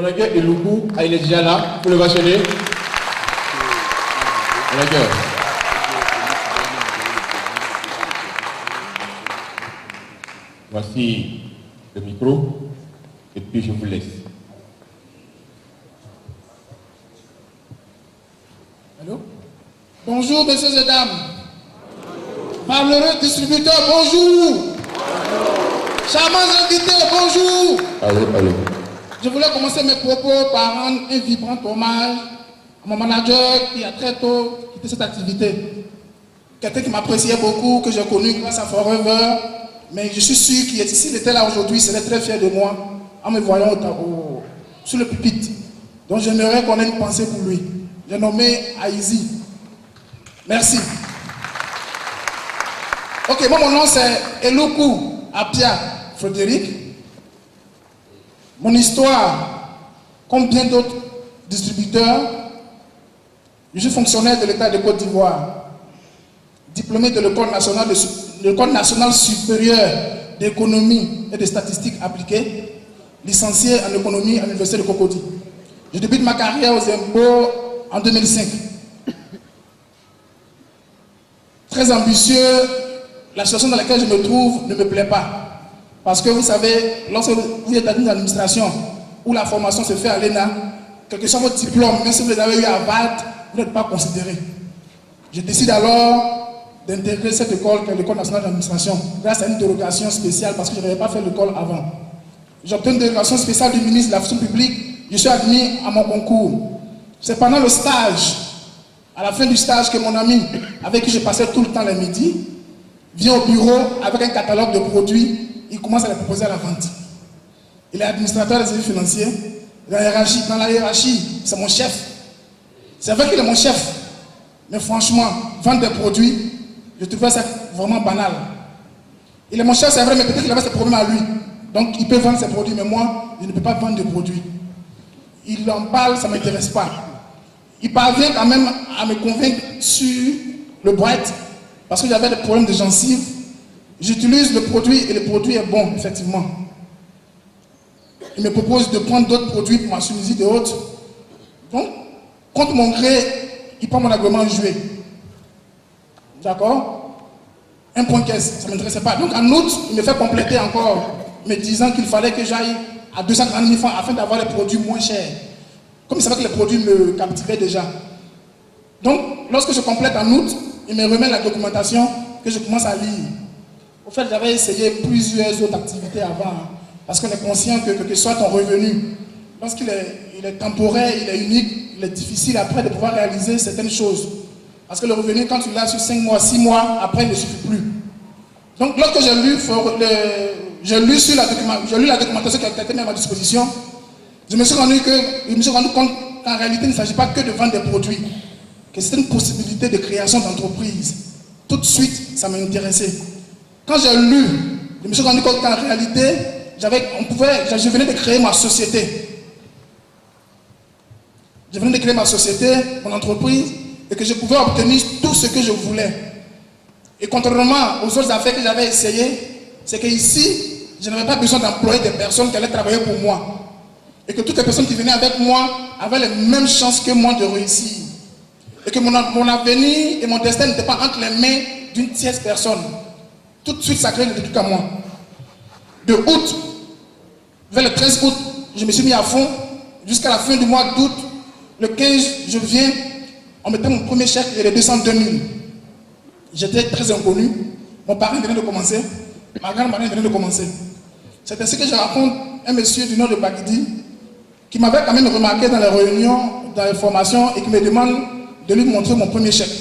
Délégué Eloukou, il est déjà là, pour le vacheler. Délégué. Voici le micro, et puis je vous laisse. Allô? Bonjour, messieurs et dames. Malheureux distributeur, bonjour. Charmants invités, bonjour. Allô. Je voulais commencer mes propos par rendre un vibrant hommage à mon manager qui a très tôt quitté cette activité. Quelqu'un qui m'appréciait beaucoup, que j'ai connu grâce à Forever, mais je suis sûr qu'il s'il était là aujourd'hui, il serait très fier de moi en me voyant sur le pupitre. Donc j'aimerais qu'on ait une pensée pour lui. J'ai nommé Aizi. Merci. Ok, moi mon nom c'est Eloukou Apia Frédéric. Mon histoire, comme bien d'autres distributeurs, je suis fonctionnaire de l'État de Côte d'Ivoire, diplômé de l'École nationale supérieure d'économie et de statistiques appliquées, licencié en économie à l'Université de Cocody. Je débute ma carrière aux impôts en 2005. Très ambitieux, la situation dans laquelle je me trouve ne me plaît pas. Parce que vous savez, lorsque vous êtes dans l'administration, où la formation se fait à l'ENA, quel que soit votre diplôme, même si vous l'avez eu à VAD, vous n'êtes pas considéré. Je décide alors d'intégrer cette école, qui est l'École nationale d'administration, grâce à une dérogation spéciale, parce que je n'avais pas fait l'école avant. J'obtiens une dérogation spéciale du ministre de la fonction publique, je suis admis à mon concours. C'est pendant le stage, à la fin du stage, que mon ami, avec qui je passais tout le temps les midis, vient au bureau avec un catalogue de produits, il commence à les proposer à la vente. Il est administrateur des services financiers. Dans la hiérarchie, c'est mon chef. C'est vrai qu'il est mon chef. Mais franchement, vendre des produits, je trouvais ça vraiment banal. Il est mon chef, c'est vrai, mais peut-être qu'il avait ses problèmes à lui. Donc il peut vendre ses produits, mais moi, je ne peux pas vendre de produits. Il en parle, ça ne m'intéresse pas. Il parvient quand même à me convaincre sur le Bright, parce que j'avais des problèmes de gencives. J'utilise le produit et le produit est bon, effectivement. Il me propose de prendre d'autres produits pour ma sinusite et autres. Donc, contre mon gré, il prend mon agrément joué. D'accord? Un point caisse, ça ne m'intéressait pas. Donc, en août, il me fait compléter encore, me disant qu'il fallait que j'aille à 230 000 francs afin d'avoir les produits moins chers. Comme il savait que les produits me captivaient déjà. Donc, lorsque je complète en août, il me remet la documentation que je commence à lire. Au fait, j'avais essayé plusieurs autres activités avant, parce qu'on est conscient que quel que soit ton revenu, lorsqu'il est temporaire, il est unique, il est difficile après de pouvoir réaliser certaines choses. Parce que le revenu, quand tu l'as sur 5 mois, 6 mois, après, il ne suffit plus. Donc, lorsque j'ai lu la documentation qui était mise à ma disposition, je me suis rendu compte qu'en réalité, il ne s'agit pas que de vendre des produits, que c'était une possibilité de création d'entreprise. Tout de suite, ça m'a intéressé. Quand j'ai lu, je me suis rendu compte qu'en réalité, je venais de créer ma société. Je venais de créer ma société, mon entreprise, et que je pouvais obtenir tout ce que je voulais. Et contrairement aux autres affaires que j'avais essayées, c'est qu'ici, je n'avais pas besoin d'employer des personnes qui allaient travailler pour moi. Et que toutes les personnes qui venaient avec moi avaient les mêmes chances que moi de réussir. Et que mon avenir et mon destin n'étaient pas entre les mains d'une tierce personne. Tout de suite, ça crée le truc à moi. De août, vers le 13 août, je me suis mis à fond. Jusqu'à la fin du mois d'août, le 15, je viens, on mettait mon premier chèque et les 202 000. J'étais très inconnu. Mon parrain venait de commencer. Ma grand-mère venait de commencer. C'est ainsi que je rencontre un monsieur du nord de Bagidi qui m'avait quand même remarqué dans les réunions, dans les formations et qui me demande de lui montrer mon premier chèque.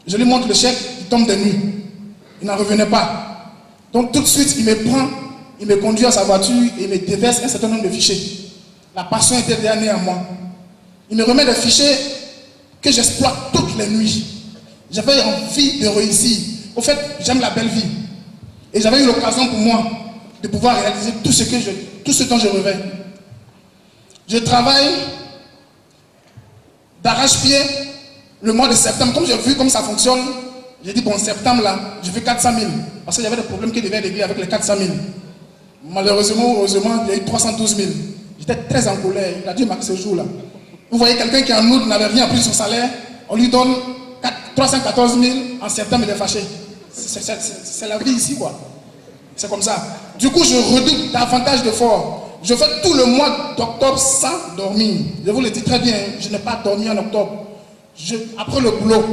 Je lui montre le chèque, il tombe de nuit. Il n'en revenait pas. Donc tout de suite, il me prend, il me conduit à sa voiture et il me déverse un certain nombre de fichiers. La passion était dernière à moi. Il me remet des fichiers que j'exploite toutes les nuits. J'avais envie de réussir. Au fait, j'aime la belle vie. Et j'avais eu l'occasion pour moi de pouvoir réaliser tout ce dont je rêvais. Je travaille d'arrache-pied le mois de septembre. Comme j'ai vu comme ça fonctionne, j'ai dit, bon, septembre là, je veux 400 000. Parce qu'il y avait des problèmes qui devaient régler avec les 400 000. Malheureusement, heureusement, il y a eu 312 000. J'étais très en colère. Il a dû marquer ce jour-là. Vous voyez quelqu'un qui en août n'avait rien pris de son salaire, on lui donne 314 000, en septembre il est fâché. C'est la vie ici, quoi. C'est comme ça. Du coup, je redoute davantage d'efforts. Je fais tout le mois d'octobre sans dormir. Je vous le dis très bien, je n'ai pas dormi en octobre. Après le boulot,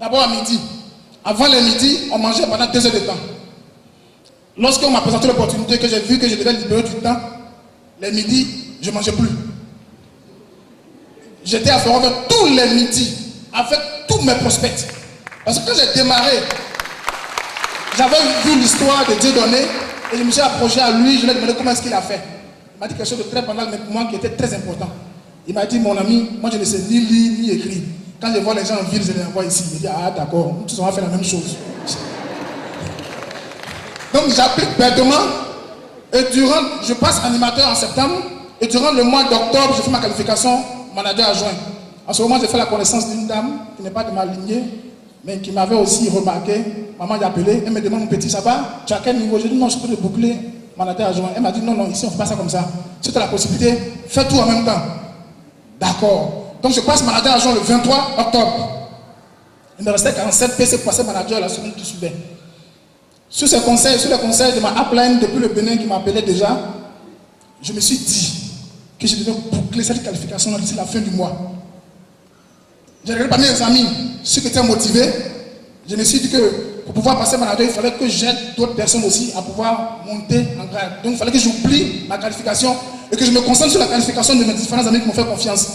d'abord à midi. Avant le midi, on mangeait pendant 2 heures de temps. Lorsqu'on m'a présenté l'opportunité, que j'ai vu que je devais libérer du temps, les midis, je ne mangeais plus. J'étais à Ferroviaire tous les midis, avec tous mes prospects. Parce que quand j'ai démarré, j'avais vu l'histoire de Dieudonné, et je me suis approché à lui, je lui ai demandé comment est-ce qu'il a fait. Il m'a dit quelque chose de très banal, mais pour moi qui était très important. Il m'a dit, mon ami, moi je ne sais ni lire ni écrire. Quand je vois les gens en ville, je les envoie ici. Il dit, ah d'accord, nous tous on va faire la même chose. Donc j'applique bêtement, et je passe animateur en septembre, et durant le mois d'octobre, je fais ma qualification manager adjoint. En ce moment, j'ai fait la connaissance d'une dame qui n'est pas de ma lignée, mais qui m'avait aussi remarqué. Maman m'a appelé, elle me demande, mon petit, ça va? Tu as quel niveau? Je dis, non, je peux te boucler manager adjoint. Elle m'a dit, non, non, ici on ne fait pas ça comme ça. Si tu as la possibilité, fais tout en même temps. D'accord. Donc je passe manager adjoint le 23 octobre. Il me restait 47 PC pour passer manager la semaine qui suivait. Sur les conseils de ma upline depuis le Bénin qui m'appelait déjà, je me suis dit que je devais boucler cette qualification d'ici la fin du mois. J'ai regardé parmi mes amis, ceux qui étaient motivés, je me suis dit que pour pouvoir passer manager, il fallait que j'aide d'autres personnes aussi à pouvoir monter en grade. Donc il fallait que j'oublie ma qualification et que je me concentre sur la qualification de mes différents amis qui m'ont fait confiance.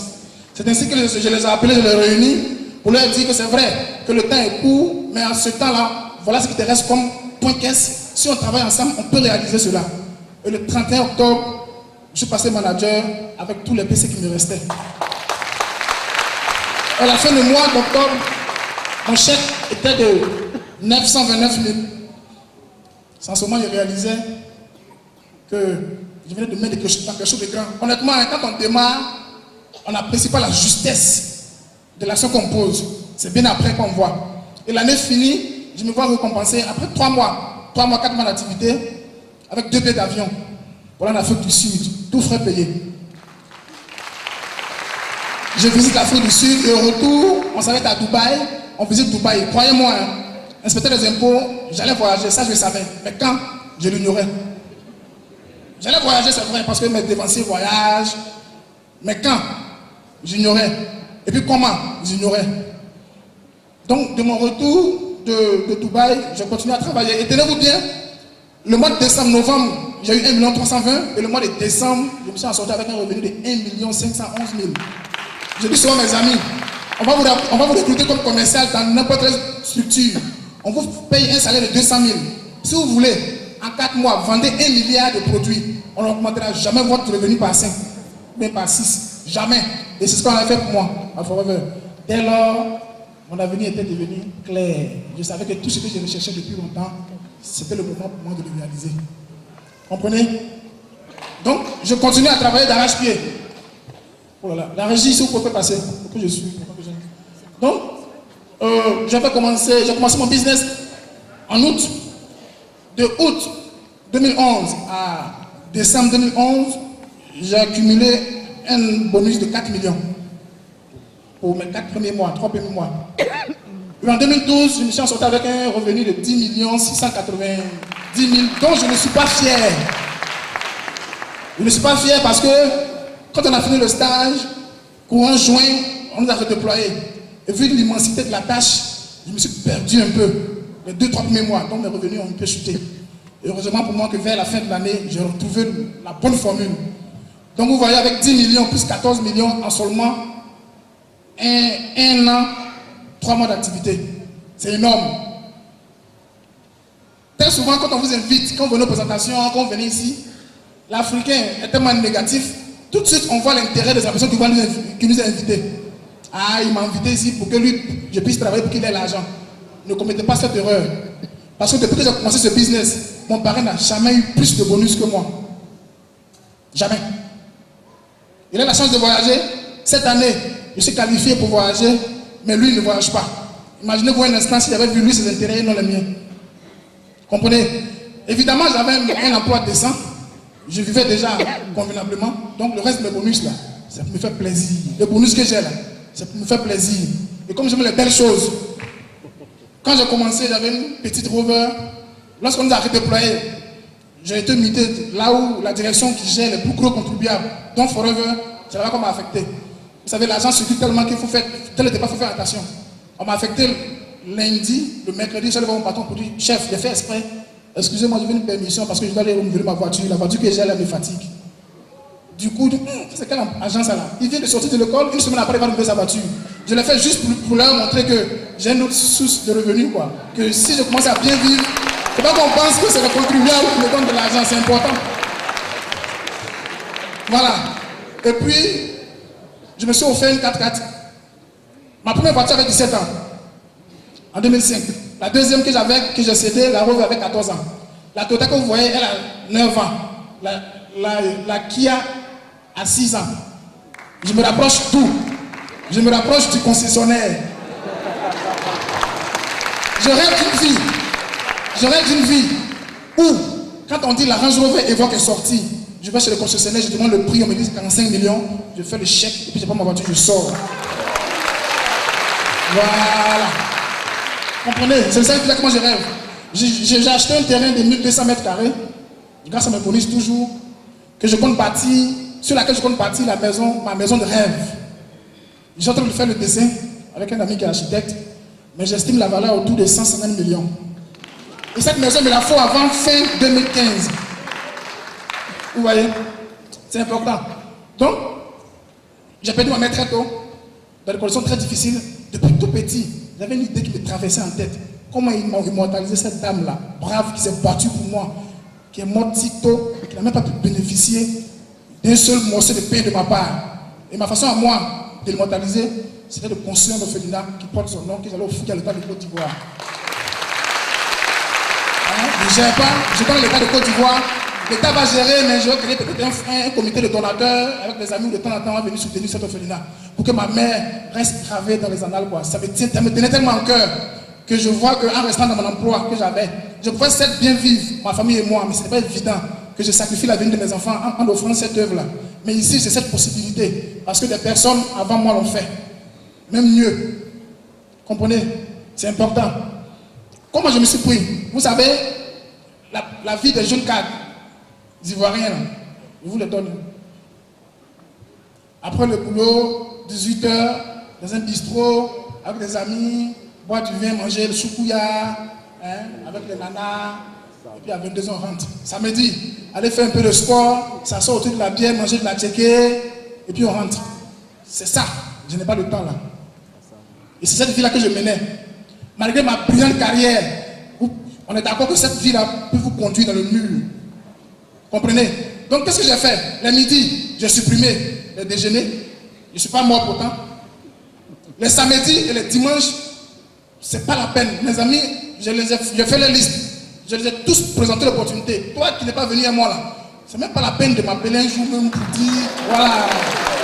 C'est ainsi que je les ai appelés, je les ai réunis pour leur dire que c'est vrai que le temps est court, mais en ce temps-là, voilà ce qui te reste comme point caisse. Si on travaille ensemble, on peut réaliser cela. Et le 31 octobre, je suis passé manager avec tous les PC qui me restaient. À la fin du mois d'octobre, mon chèque était de 929 000. En ce moment, je réalisais que je venais de mettre quelque chose de grand. Honnêtement, quand on démarre, on n'apprécie pas la justesse de l'action qu'on pose. C'est bien après qu'on voit. Et l'année finie, je me vois récompensé après 3 mois, 4 mois d'activité, avec 2 billets d'avion pour aller en Afrique du Sud, tout frais payé. Je visite l'Afrique du Sud et au retour, on s'arrête à Dubaï, on visite Dubaï. Croyez-moi, hein, inspecteur des impôts, j'allais voyager, ça je le savais. Mais quand, je l'ignorais. J'allais voyager, c'est vrai, parce que mes dévanciers voyagent. Mais quand, j'ignorais. Et puis comment, j'ignorais. Donc, de mon retour de Dubaï, je continue à travailler. Et tenez-vous bien, le mois de décembre, novembre, j'ai eu 1 320 000. Et le mois de décembre, je me suis en sorti avec un revenu de 1 511 000. Je dis souvent mes amis, on va vous recruter comme commercial dans n'importe quelle structure. On vous paye un salaire de 200 000. Si vous voulez, en 4 mois, vendez 1 milliard de produits. On n'augmentera jamais votre revenu par 5, mais par 6. Jamais. Et c'est ce qu'on a fait pour moi, à Forever. Dès lors, mon avenir était devenu clair. Je savais que tout ce que je recherchais depuis longtemps, c'était le moment pour moi de le réaliser. Comprenez? Donc, je continue à travailler d'arrache-pied. Voilà. La régie, si vous pouvez passer, pour que je suis. Donc, j'ai commencé mon business en août. De août 2011 à décembre 2011, j'ai accumulé un bonus de 4 millions pour mes 4 premiers mois, 3 premiers mois. Et en 2012, je me suis sorti avec un revenu de 10 690 000, dont je ne suis pas fier. Je ne suis pas fier parce que quand on a fini le stage, courant juin, on nous a redéployés. Et vu l'immensité de la tâche, je me suis perdu un peu. Les 2-3 premiers mois, donc mes revenus ont un peu chuté. Et heureusement pour moi que vers la fin de l'année, j'ai retrouvé la bonne formule. Donc vous voyez, avec 10 millions plus 14 millions en seulement un an, 3 mois d'activité. C'est énorme. Très souvent, quand on vous invite, quand vous venez aux présentations, quand vous venez ici, l'Africain est tellement négatif. Tout de suite, on voit l'intérêt de la personne qui nous a invités. Ah, il m'a invité ici pour que lui, je puisse travailler pour qu'il ait l'argent. Ne commettez pas cette erreur. Parce que depuis que j'ai commencé ce business, mon parrain n'a jamais eu plus de bonus que moi. Jamais. Il a la chance de voyager. Cette année, je suis qualifié pour voyager, mais lui, il ne voyage pas. Imaginez-vous un instant s'il avait vu lui ses intérêts et non les miens. Comprenez? Évidemment, j'avais un emploi décent. Je vivais déjà convenablement. Donc le reste de mes bonus là, ça me fait plaisir. Les bonus que j'ai là, ça me fait plaisir. Et comme j'aime les belles choses, quand j'ai commencé, j'avais une petite Rover. Lorsqu'on nous a redéployé, j'ai été muté là où la direction qui gère les plus gros contribuables, donc Forever, c'est là qu'on m'a affecté. Vous savez, l'argent circule tellement qu'il faut faire, tel n'était pas, il faut faire attention. On m'a affecté lundi, le mercredi, j'allais voir mon patron pour dire, chef, j'ai fait exprès. Excusez-moi, je veux une permission parce que je dois aller renouveler ma voiture. La voiture que j'ai, elle me fatigue. Du coup, c'est quelle agence là? Il vient de sortir de l'école, une semaine après, il va renouveler sa voiture. Je l'ai fait juste pour leur montrer que j'ai une autre source de revenus, quoi. Que si je commence à bien vivre, c'est pas qu'on pense que c'est le contribuable qui me donne de l'argent, c'est important. Voilà. Et puis, je me suis offert une 4x4. Ma première voiture avait 17 ans, en 2005. La deuxième que j'avais, que j'ai cédée, la Rover avait 14 ans. La Toyota que vous voyez, elle a 9 ans. La Kia a 6 ans. Je me rapproche d'où? Je me rapproche du concessionnaire. Je rêve d'une vie où, quand on dit la Range Rover Evoque est sortie, je vais chez le concessionnaire, je demande le prix, on me dit 45 millions, je fais le chèque, et puis je prends ma voiture, je sors. Voilà. Comprenez? C'est ça que moi je rêve. J'ai acheté un terrain de 1200 mètres carrés, grâce à mes bonus toujours, que je compte bâtir, sur laquelle je compte bâtir la maison, ma maison de rêve. Je suis en train de faire le dessin avec un ami qui est architecte, mais j'estime la valeur autour de 150 millions. Et cette maison me la faut avant fin 2015. Vous voyez? C'est important. Donc, j'ai perdu ma mère très tôt, dans des conditions très difficiles. Depuis tout petit, j'avais une idée qui me traversait en tête. Comment ils m'ont immortalisé cette dame-là, brave, qui s'est battue pour moi, qui est morte si tôt, et qui n'a même pas pu bénéficier d'un seul morceau de pain de ma part. Et ma façon à moi de l'immortaliser, c'était de construire un orphelinat qui porte son nom, que j'allais offrir à l'État de Côte d'Ivoire. Je ne gère pas, je donne l'État de Côte d'Ivoire. L'État va gérer, mais je vais créer peut-être un comité de donateurs avec des amis où de temps en temps on va venir soutenir cet orphelinat pour que ma mère reste gravée dans les annales. Quoi. Ça me tenait tellement en cœur que je vois qu'en restant dans mon emploi que j'avais, je pouvais certes bien vivre, ma famille et moi, mais ce n'est pas évident que je sacrifie l'avenir de mes enfants en offrant cette œuvre-là. Mais ici, j'ai cette possibilité parce que des personnes avant moi l'ont fait. Même mieux. Comprenez? C'est important. Comment je me suis pris? Vous savez, la vie des jeunes cadres ivoiriens, je vous le donne. Après le boulot, 18 h, dans un bistrot, avec des amis, boire du vin, manger le choukouya, avec les nanas, et puis à 22 h on rentre. Samedi, aller faire un peu de sport, s'asseoir autour de la bière, manger de la tchéké, et puis on rentre. C'est ça, je n'ai pas le temps là. Et c'est cette vie-là que je menais. Malgré ma brillante carrière, on est d'accord que cette vie-là peut vous conduire dans le mur. Comprenez? Donc qu'est-ce que j'ai fait? Les midis, j'ai supprimé les déjeuners. Je ne suis pas mort pourtant. Les samedis et les dimanches, c'est pas la peine. Mes amis, j'ai fait les listes. Je les ai tous présenté l'opportunité. Toi qui n'es pas venu à moi là, c'est même pas la peine de m'appeler un jour même pour dire, voilà,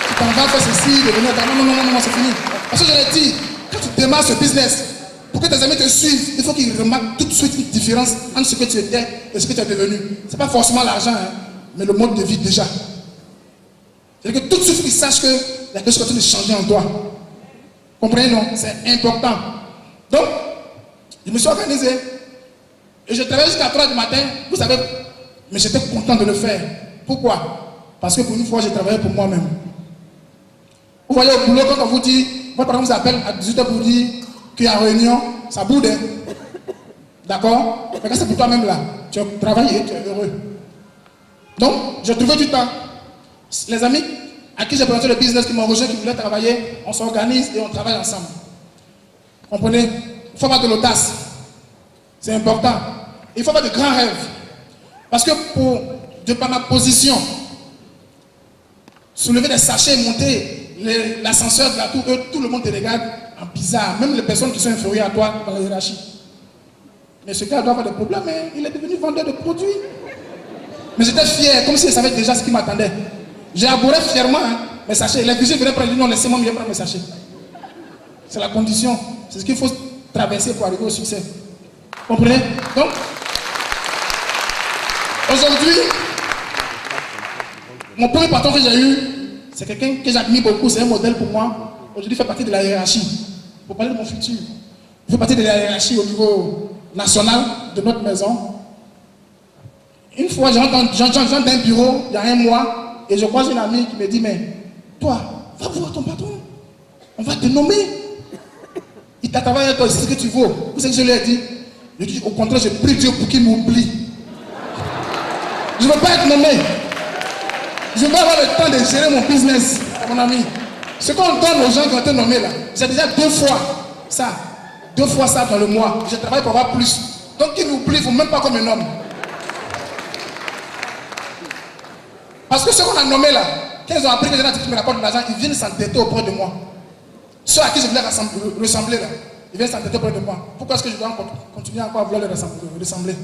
tu t'en vas faire ceci, de venir à non, c'est fini. Parce que je l'ai dit, quand tu démarres ce business, pour que tes amis te suivent, il faut qu'ils remarquent tout de suite une différence entre ce que tu étais et ce que tu es devenu. Ce n'est pas forcément l'argent, mais le mode de vie déjà. C'est-à-dire que tout de suite, ils sachent qu'il y a quelque chose de changer en toi. Comprenez, non? C'est important. Donc, je me suis organisé. Et je travaillais jusqu'à 3 h du matin, vous savez, mais j'étais content de le faire. Pourquoi? Parce que pour une fois, j'ai travaillé pour moi-même. Vous voyez au boulot, quand on vous dit, votre patron vous appelle à 18 h pour dire qu'il y a une réunion, ça boude. D'accord? Mais quand c'est pour toi-même là, tu as travaillé, tu es heureux. Donc, j'ai trouvé du temps. Les amis à qui j'ai présenté le business, qui m'ont rejoint, qui voulaient travailler, on s'organise et on travaille ensemble. Comprenez? Il faut avoir de l'audace. C'est important. Il faut avoir de grands rêves. Parce que de par ma position, soulever des sachets et monter l'ascenseur de la tour, tout le monde te regarde en bizarre. Même les personnes qui sont inférieures à toi dans la hiérarchie. Mais ce gars doit avoir des problèmes, mais il est devenu vendeur de produits. Mais j'étais fier, comme s'il savait déjà ce qui m'attendait. J'ai abhorré fièrement mes sachets. Les vigile venaient prendre, non, laissez-moi mieux prendre mes sachets. C'est la condition. C'est ce qu'il faut traverser pour arriver au succès. Comprenez? Donc, aujourd'hui, Mon premier patron que j'ai eu, c'est quelqu'un que j'admire beaucoup, c'est un modèle pour moi. Aujourd'hui, il fait partie de la hiérarchie. Pour parler de mon futur, il fait partie de la hiérarchie au niveau national de notre maison. Une fois, j'entre dans un bureau, il y a un mois, et je croise une amie qui me dit, mais toi, va voir ton patron, on va te nommer. Il t'a travaillé avec toi, c'est ce que tu veux. Vous savez ce que je lui ai dit? Je dis, au contraire, je prie Dieu pour qu'il m'oublie. Je ne veux pas être nommé. Je veux avoir le temps de gérer mon business, mon ami. Ce qu'on donne aux gens qui ont été nommés là, j'ai déjà 2 fois ça. 2 fois ça dans le mois. Je travaille pour avoir plus. Donc qu'ils m'oublient, il ne faut même pas qu'on me nomme. Parce que ceux qu'on a nommés là, quand ils ont appris que j'ai l'activité qui me rapporte de l'argent, ils viennent s'entêter auprès de moi. Ceux à qui je voulais ressembler là, ils viennent s'entêter auprès de moi. Pourquoi est-ce que je dois continuer encore à vouloir les ressembler?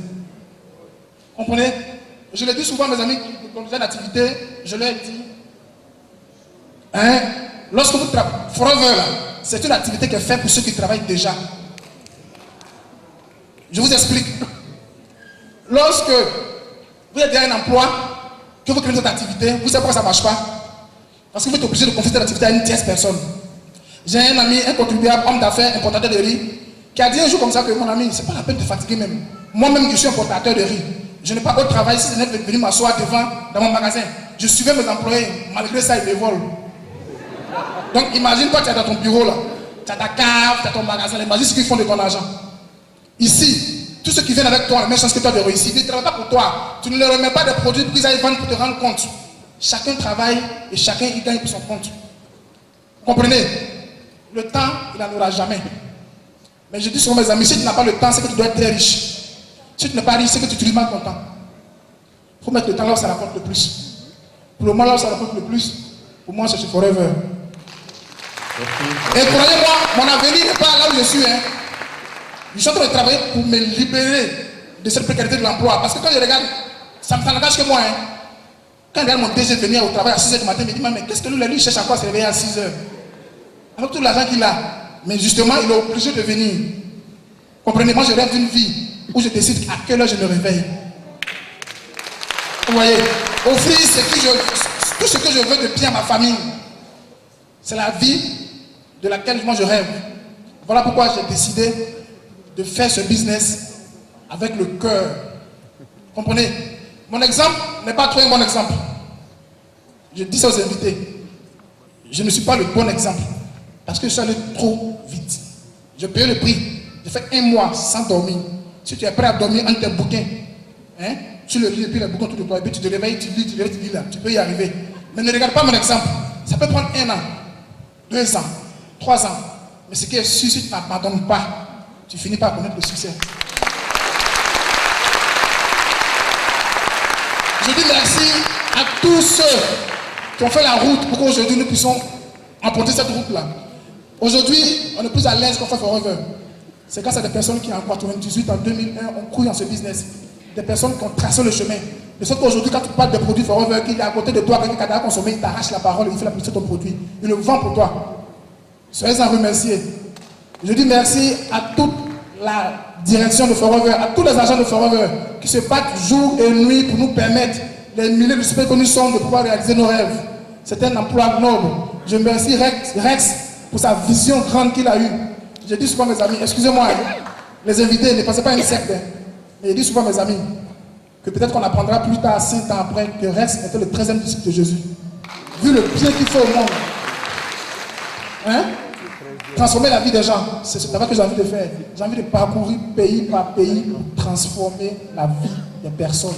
Comprenez? Je le dis souvent à mes amis qui conduisent l'activité, je leur dis, hein, lorsque vous travaillez, Forever là, c'est une activité qui est faite pour ceux qui travaillent déjà. Je vous explique. Lorsque vous êtes derrière un emploi, que vous créez votre activité, vous savez pourquoi ça ne marche pas? Parce que vous êtes obligé de confier cette activité à une tierce personne. J'ai un ami, un contribuable, homme d'affaires, importateur de riz, qui a dit un jour comme ça que mon ami, c'est pas la peine de fatiguer même. Moi-même, je suis importateur de riz. Je n'ai pas autre travail si je n'ai venu m'asseoir devant dans mon magasin. Je suivais mes employés, malgré ça, ils me volent. Donc imagine toi, tu es dans ton bureau là, tu as ta cave, tu as ton magasin, imagine ce qu'ils font de ton argent. Ici, tous ceux qui viennent avec toi, la même chance que toi de réussir, ils ne travaillent pas pour toi. Tu ne leur remets pas des produits pour qu'ils aillent vendre pour te rendre compte. Chacun travaille et chacun y gagne pour son compte. Vous comprenez? Le temps, il n'en aura jamais. Mais je dis sur mes amis, si tu n'as pas le temps, c'est que tu dois être très riche. Si tu n'es pas riche, c'est que tu utilises mal ton temps. Il faut mettre le temps là où ça rapporte le plus. Pour le moment, là où ça rapporte le plus, pour moi, c'est Forever. Et croyez-moi, mon avenir n'est pas là où je suis. Hein. Je suis en train de travailler pour me libérer de cette précarité de l'emploi. Parce que quand je regarde, ça n'engage que moi. Hein. Quand je regarde mon DG venir au travail à 6h du matin, il me dit, mais qu'est-ce que lui cherche à quoi se réveiller à 6h? Avec tout l'argent qu'il a. Mais justement, il est obligé de venir. Comprenez, moi je rêve d'une vie où je décide à quelle heure je me réveille. Vous voyez, offrir tout ce que je veux de bien à ma famille. C'est la vie de laquelle moi je rêve. Voilà pourquoi j'ai décidé de faire ce business avec le cœur. Comprenez? Mon exemple n'est pas trop un bon exemple. Je dis ça aux invités. Je ne suis pas le bon exemple. Parce que je suis allé trop vite. Je paye le prix. J'ai fait 1 mois sans dormir. Si tu es prêt à dormir entre tes bouquins, hein, tu le lis et puis les bouquins tout de toi, et puis tu te réveilles, tu lis là, tu peux y arriver. Mais ne regarde pas mon exemple. Ça peut prendre 1 an, 2 ans, 3 ans. Mais ce qui est sûr, si tu n'abandonnes pas, tu finis par connaître le succès. Je dis merci à tous ceux qui ont fait la route pour qu'aujourd'hui nous puissions emprunter cette route-là. Aujourd'hui, on est plus à l'aise qu'on fait Forever. C'est grâce à des personnes qui en 98, en 2001, ont couru dans ce business. Des personnes qui ont tracé le chemin. De sorte qu'aujourd'hui, quand tu parles de produits Forever, qu'il est à côté de toi, quelqu'un qui a consommé, il t'arrache la parole et il fait la publicité de ton produit. Il le vend pour toi. Soyez-en remerciés. Je dis merci à toute la direction de Forever, à tous les agents de Forever qui se battent jour et nuit pour nous permettre, les milliers de super que nous sommes, de pouvoir réaliser nos rêves. C'est un emploi noble. Je remercie Rex pour sa vision grande qu'il a eue. Je dis souvent à mes amis, excusez-moi, les invités, ne passez pas une secte. Mais je dis souvent à mes amis que peut-être qu'on apprendra plus tard, 5 ans après, que Rex était le 13e disciple de Jésus. Vu le bien qu'il fait au monde. Hein? Transformer la vie des gens, c'est ce travail que j'ai envie de faire. J'ai envie de parcourir pays par pays pour transformer la vie des personnes.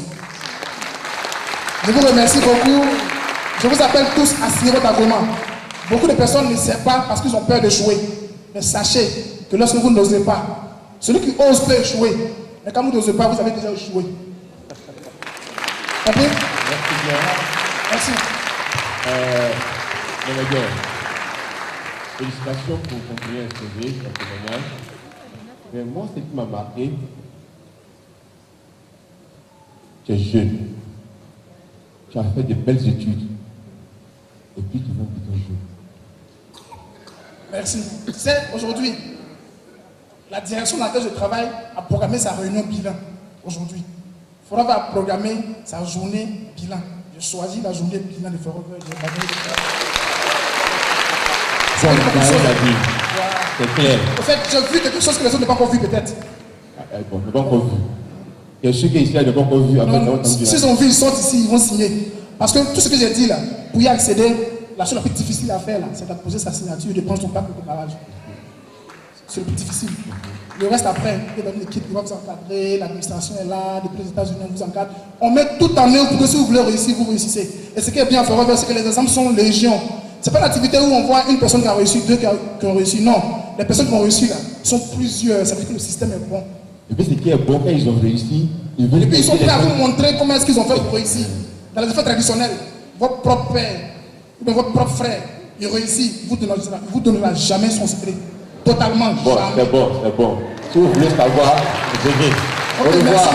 Je vous remercie beaucoup. Je vous appelle tous à signer votre agrément. Beaucoup de personnes ne savent pas parce qu'ils ont peur d'échouer. Mais sachez que lorsque vous n'osez pas, celui qui ose peut échouer. Mais quand vous n'osez pas, vous avez déjà échoué. Compris? Merci bien. Merci. Manager, félicitations pour continuer à sauver un témoignage. Mais moi, ce qui m'a marqué, tu es jeune. Tu as fait de belles études. Et puis tu vas plutôt jouer. Merci. Tu sais, aujourd'hui, la direction dans laquelle je travaille a programmé sa réunion bilan aujourd'hui. Il faudra programmer sa journée bilan. J'ai choisi la journée bilan de Forever. C'est clair. En fait, j'ai vu quelque chose que les autres n'ont pas encore vu peut-être. Bon, n'ont pas encore vu. Il y a ceux qui ici n'ont pas encore vu. S'ils ont vu, ils sortent ici, ils vont signer. Parce que tout ce que j'ai dit là, pour y accéder, la chose la plus difficile à faire là, c'est de poser sa signature, de prendre son pack de démarrage. C'est le plus difficile. Le reste après, il y a une équipe qui va vous encadrer, l'administration est là, depuis les États-Unis on vous encadre. On met tout en œuvre pour que si vous voulez réussir, vous réussissez. Et ce qui est bien à Forever, c'est que les exemples sont légion. Ce n'est pas une activité où on voit une personne qui a réussi, deux qui ont réussi. Non, les personnes qui ont réussi là sont plusieurs. Ça veut dire que le système est bon. Et puis ce qui est bon, quand ils ont réussi, et puis ils sont prêts à vous montrer comment est-ce qu'ils ont fait pour réussir. Dans les affaires traditionnelles, votre propre père ou bien votre propre frère, il réussit, il ne vous donnera jamais son secret. Totalement. Bon, jamais. c'est bon, c'est bon. Si vous voulez savoir, venez. Au revoir.